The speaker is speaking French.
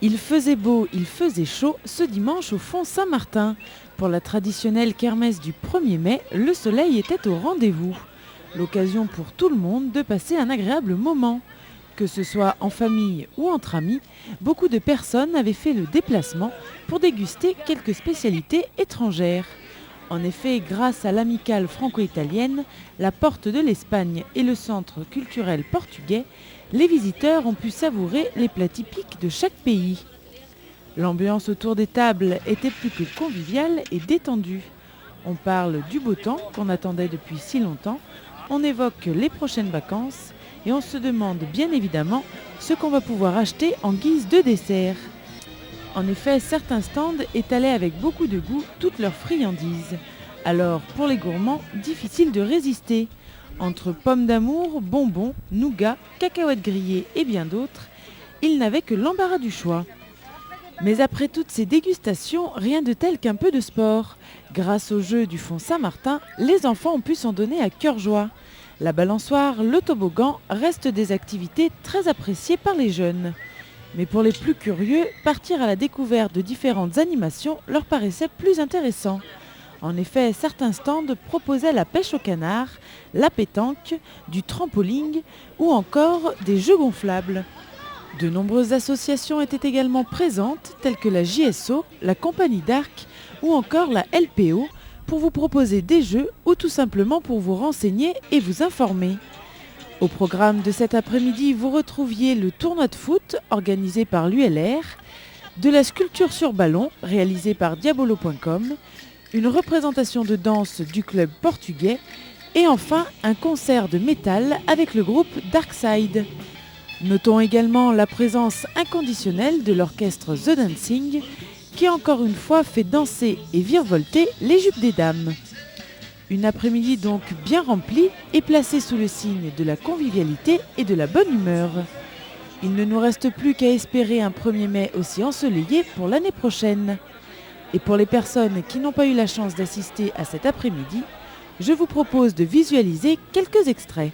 Il faisait beau, il faisait chaud ce dimanche au Font Saint-Martin. Pour la traditionnelle kermesse du 1er mai, le soleil était au rendez-vous. L'occasion pour tout le monde de passer un agréable moment. Que ce soit en famille ou entre amis, beaucoup de personnes avaient fait le déplacement pour déguster quelques spécialités étrangères. En effet, grâce à l'amicale franco-italienne, la Porte de l'Espagne et le Centre culturel portugais, les visiteurs ont pu savourer les plats typiques de chaque pays. L'ambiance autour des tables était plus que conviviale et détendue. On parle du beau temps qu'on attendait depuis si longtemps, on évoque les prochaines vacances et on se demande bien évidemment ce qu'on va pouvoir acheter en guise de dessert. En effet, certains stands étalaient avec beaucoup de goût toutes leurs friandises. Alors, pour les gourmands, difficile de résister. Entre pommes d'amour, bonbons, nougats, cacahuètes grillées et bien d'autres, ils n'avaient que l'embarras du choix. Mais après toutes ces dégustations, rien de tel qu'un peu de sport. Grâce au jeu du Font Saint-Martin, les enfants ont pu s'en donner à cœur joie. La balançoire, le toboggan restent des activités très appréciées par les jeunes. Mais pour les plus curieux, partir à la découverte de différentes animations leur paraissait plus intéressant. En effet, certains stands proposaient la pêche au canard, la pétanque, du trampoline ou encore des jeux gonflables. De nombreuses associations étaient également présentes, telles que la JSO, la Compagnie d'Arc ou encore la LPO, pour vous proposer des jeux ou tout simplement pour vous renseigner et vous informer. Au programme de cet après-midi, vous retrouviez le tournoi de foot organisé par l'ULR, de la sculpture sur ballon réalisée par Diabolo.com, une représentation de danse du club portugais et enfin un concert de métal avec le groupe Darkside. Notons également la présence inconditionnelle de l'orchestre The Dancing qui encore une fois fait danser et virevolter les jupes des dames. Une après-midi donc bien remplie et placée sous le signe de la convivialité et de la bonne humeur. Il ne nous reste plus qu'à espérer un 1er mai aussi ensoleillé pour l'année prochaine. Et pour les personnes qui n'ont pas eu la chance d'assister à cet après-midi, je vous propose de visualiser quelques extraits.